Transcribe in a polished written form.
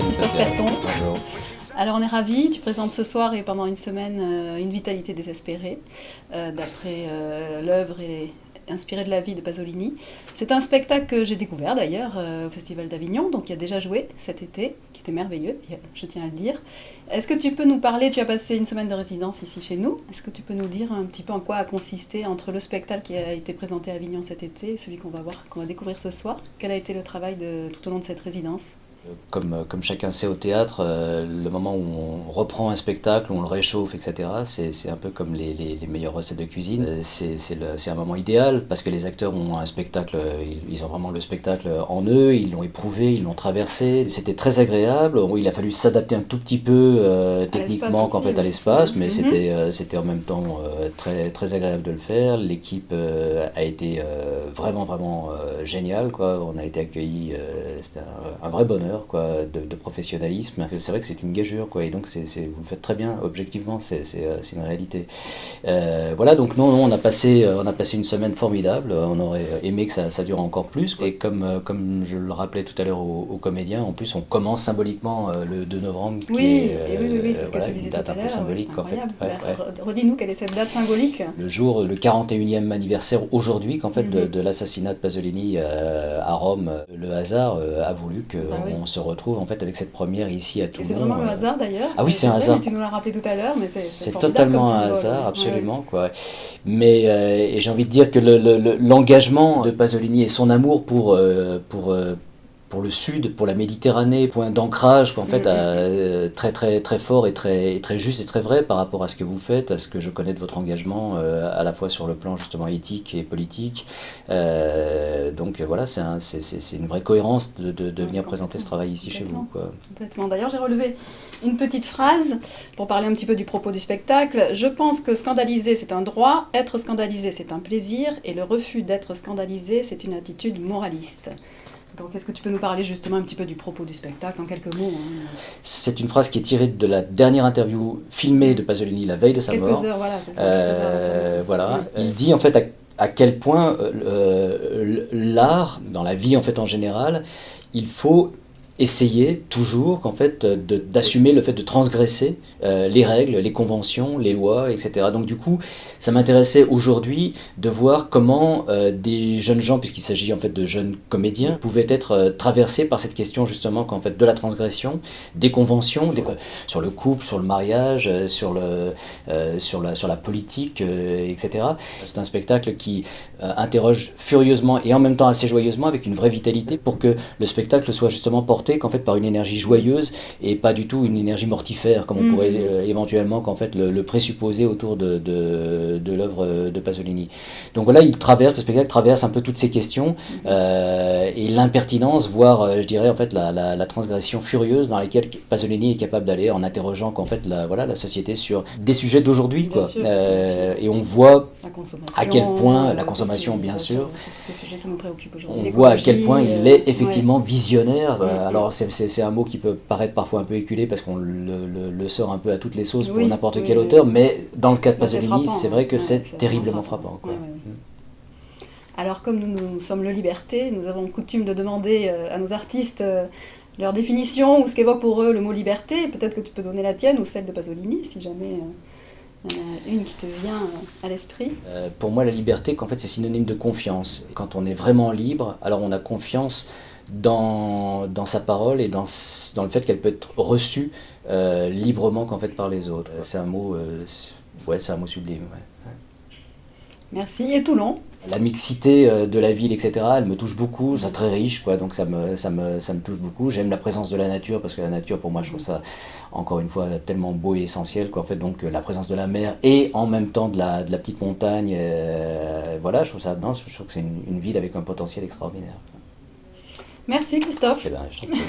Christophe Tatiana. Perton. Bonjour. Alors on est ravis, tu présentes ce soir et pendant une semaine Une vitalité désespérée, d'après l'œuvre inspirée de la vie de Pasolini. C'est un spectacle que j'ai découvert d'ailleurs au Festival d'Avignon, donc qui a déjà joué cet été, qui était merveilleux, je tiens à le dire. Est-ce que tu peux nous parler, tu as passé une semaine de résidence ici chez nous, est-ce que tu peux nous dire un petit peu en quoi a consisté entre le spectacle qui a été présenté à Avignon cet été et celui qu'on va découvrir ce soir? Quel a été le travail tout au long de cette résidence? Comme chacun sait au théâtre, le moment où on reprend un spectacle, où on le réchauffe, etc., c'est un peu comme les meilleures recettes de cuisine. C'est un moment idéal parce que les acteurs ont un spectacle, ils ont vraiment le spectacle en eux, ils l'ont éprouvé, ils l'ont traversé. C'était très agréable. Il a fallu s'adapter un tout petit peu techniquement qu'en fait à l'espace, mais c'était en même temps très, très agréable de le faire. L'équipe a été vraiment géniale, quoi. On a été accueillis, c'était un vrai bonheur, quoi, de professionnalisme. C'est vrai que c'est une gageure, quoi, et donc vous le faites très bien, objectivement, c'est une réalité. Voilà, donc non, on a passé une semaine formidable. On aurait aimé que ça dure encore plus, quoi. Et comme je le rappelais tout à l'heure aux comédiens, en plus on commence symboliquement le 2 novembre, Oui, c'est ce que tu disais tout à l'heure. Une date un peu symbolique, C'est en fait. incroyable. Redis-nous quelle est cette date symbolique. Le 41e anniversaire aujourd'hui, qu'en fait, de l'assassinat de Pasolini à Rome. Le hasard a voulu qu'on se retrouve en fait avec cette première ici à Toulon. Et c'est vraiment le hasard d'ailleurs. Ah oui, c'est un hasard. Tu nous l'as rappelé tout à l'heure, mais c'est totalement un hasard, absolument, quoi. Mais et j'ai envie de dire que l'engagement de Pasolini et son amour pour le sud, pour la Méditerranée, point d'ancrage qu'en fait très très très fort et très juste et très vrai par rapport à ce que vous faites, à ce que je connais de votre engagement à la fois sur le plan justement éthique et politique. Donc voilà, c'est une vraie cohérence de venir présenter ce travail ici chez vous, quoi. Complètement. D'ailleurs, j'ai relevé une petite phrase pour parler un petit peu du propos du spectacle. Je pense que scandaliser, c'est un droit, être scandalisé, c'est un plaisir, et le refus d'être scandalisé, c'est une attitude moraliste. Donc, est-ce que tu peux nous parler justement un petit peu du propos du spectacle en quelques mots, hein? C'est une phrase qui est tirée de la dernière interview filmée de Pasolini la veille de sa mort. Quelques heures, voilà, c'est ça. Quelques heures de sa mort. Voilà. Il dit en fait à quel point l'art, dans la vie en fait en général, il faut essayer toujours qu'en fait d'assumer le fait de transgresser les règles, les conventions, les lois, etc. Donc du coup, ça m'intéressait aujourd'hui de voir comment des jeunes gens, puisqu'il s'agit en fait de jeunes comédiens, pouvaient être traversés par cette question justement qu'en fait de la transgression, des conventions, sur le couple, sur le mariage, sur la politique, etc. C'est un spectacle qui interroge furieusement et en même temps assez joyeusement, avec une vraie vitalité, pour que le spectacle soit justement porté qu'en fait par une énergie joyeuse et pas du tout une énergie mortifère comme on pourrait éventuellement qu'en fait le présupposer autour de l'œuvre de Pasolini. Donc voilà, le spectacle traverse un peu toutes ces questions et l'impertinence, voire je dirais en fait la transgression furieuse dans laquelle Pasolini est capable d'aller en interrogeant qu'en fait la société sur des sujets d'aujourd'hui, quoi. Et on voit à quel point la consommation, bien sûr, tous ces sujets qui nous préoccupent aujourd'hui. on voit à quel point il est effectivement visionnaire. Alors c'est un mot qui peut paraître parfois un peu éculé parce qu'on le sort un peu à toutes les sauces pour n'importe quel auteur, mais dans le cas de Pasolini, c'est vrai que c'est terriblement frappant, quoi. Alors comme nous sommes le Liberté, nous avons coutume de demander à nos artistes leur définition ou ce qu'évoque pour eux le mot liberté. Peut-être que tu peux donner la tienne ou celle de Pasolini si jamais il y en a une qui te vient à l'esprit. Pour moi, la liberté, qu'en fait, c'est synonyme de confiance. Quand on est vraiment libre, alors on a confiance dans sa parole et dans le fait qu'elle peut être reçue librement qu'en fait par les autres. C'est un mot, c'est un mot sublime. Ouais. Merci. Et Toulon? La mixité de la ville, etc., elle me touche beaucoup, c'est très riche, quoi, donc ça me touche beaucoup. J'aime la présence de la nature, parce que la nature, pour moi, je trouve ça, encore une fois, tellement beau et essentiel, quoi, en fait, donc la présence de la mer et en même temps de la petite montagne, voilà, je trouve que c'est une ville avec un potentiel extraordinaire. Merci Christophe. Eh ben, je t'en prie.